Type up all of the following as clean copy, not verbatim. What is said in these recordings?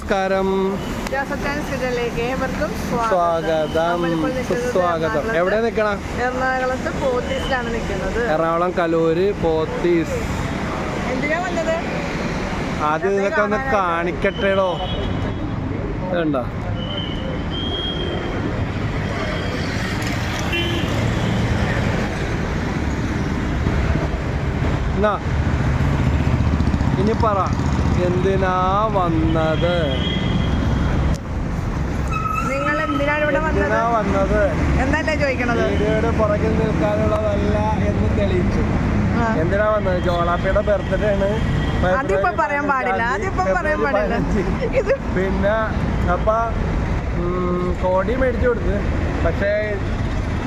നമസ്കാരം. സ്വാഗതം. സ്വാഗതം. എവിടെ നിൽക്കണം? എറണാകുളത്ത് പോത്തീസിലാണ് നിൽക്കുന്നത്. എറണാകുളം കലൂര് പോത്തീസ്. എന്തിനാ വന്നത്? ആദ്യം ഇതൊക്കെ ഒന്ന് കാണിക്കട്ടേടോ. വേണ്ട എന്നാ ഇനി പറ, എന്തിനാ വന്നത്? നിങ്ങൾ എന്തിനാണ് ഇവിടെ വന്നത്? എന്നല്ലേ ചോദിക്കണത്? വീഡിയോയുടെ പുറകിൽ നിൽക്കാനുള്ളതല്ല എന്ന് തെളിയിച്ചു. എന്തിനാ വന്നത്? ജോളാപ്പിയുടെ ബർത്ത്ഡേ ആണ്. അതിപ്പോ പറയാൻ പാടില്ല. പിന്നെ അപ്പൊ കോടി മേടിച്ചു കൊടുത്ത്, പക്ഷേ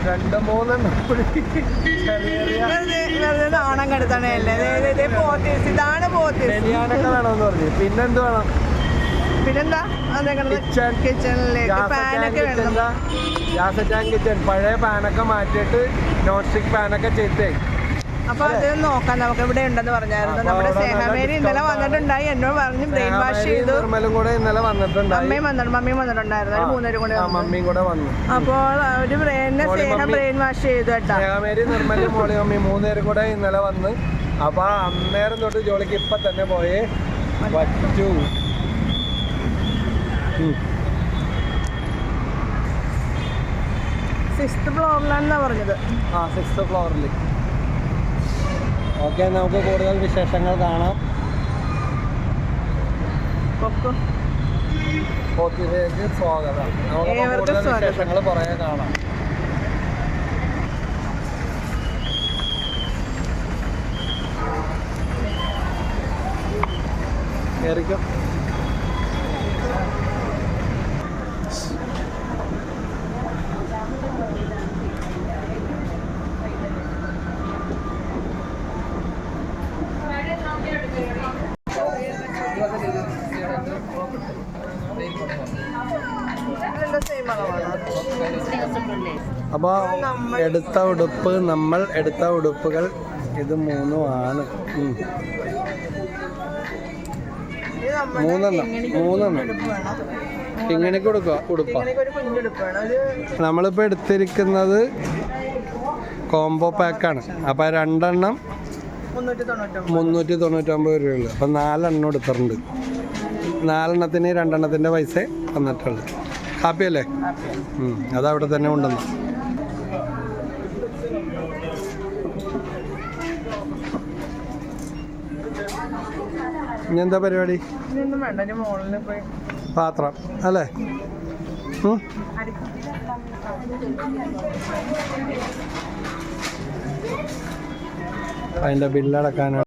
2-3 നാണം കെടുത്തണല്ലേ. ഇതാണ് ബനിയാനൊക്കെ വേണമെന്ന് പറഞ്ഞു. പിന്നെന്ത് വേണം? പിന്നെന്താ കിച്ചണിലേക്ക് പാനൊക്കെ വേണം. Gas tank kitchen. പഴയ പാനൊക്കെ മാറ്റിയിട്ട് നോൺ സ്റ്റിക് പാനൊക്കെ ചെയ്തേ. അപ്പൊ അത് നോക്കാം. നമുക്ക് ഇവിടെ ഉണ്ടെന്ന് പറഞ്ഞായിരുന്നു. നമ്മുടെ സ്നേഹമേരി ഇന്നലെ വന്നിട്ടുണ്ടായി. എന്നോട് പറഞ്ഞു ബ്രെയിൻ വാഷ് ചെയ്തു. മമ്മിയും വന്നിട്ടുണ്ടായിരുന്നു. 3 പേരും കൂടെ മമ്മിയും കൂടെ വന്നു. അപ്പോൾ ഒരു സ്നേഹം ബ്രെയിൻ വാഷ് ചെയ്തു കേട്ടോ. സ്നേഹമേരി, നിർമ്മലും, മോളി മമ്മി 3 പേരും കൂടെ ഇന്നലെ വന്ന്. അപ്പൊ അന്നേരം തൊട്ട് ജോലിക്ക് ഇപ്പൊ തന്നെ പോയേ പറ്റൂ. 6th ഫ്ലോറിലാണെന്നാ പറഞ്ഞത്. 6th ഫ്ലോറിൽ. ഓക്കെ, നമുക്ക് കൂടുതൽ വിശേഷങ്ങൾ കാണാം. പോത്തിലേക്ക് സ്വാഗതം. നമുക്ക് കൂടുതൽ വിശേഷങ്ങൾ പുറകെ കാണാം. കേറിക്കും. അപ്പോൾ നമ്മൾ എടുത്ത ഉടുപ്പുകൾ ഇത് 3 ആണ്. 3 ഇങ്ങനെയൊക്കെ ഉടുപ്പാ. നമ്മളിപ്പോൾ എടുത്തിരിക്കുന്നത് കോംബോ പാക്കാണ്. അപ്പോൾ 2 എണ്ണം 399 രൂപയുള്ളൂ. അപ്പം 4 എണ്ണം എടുത്തിട്ടുണ്ട്. 4 എണ്ണത്തിന് 2 എണ്ണത്തിൻ്റെ പൈസ വന്നിട്ടുള്ളൂ. ഹാപ്പിയല്ലേ? അതവിടെ തന്നെ ഉണ്ടെന്ന്. ഇനി എന്താ പരിപാടി? പാത്രം അല്ലേ? അതിൻ്റെ ബില്ലടക്കാനാണ്.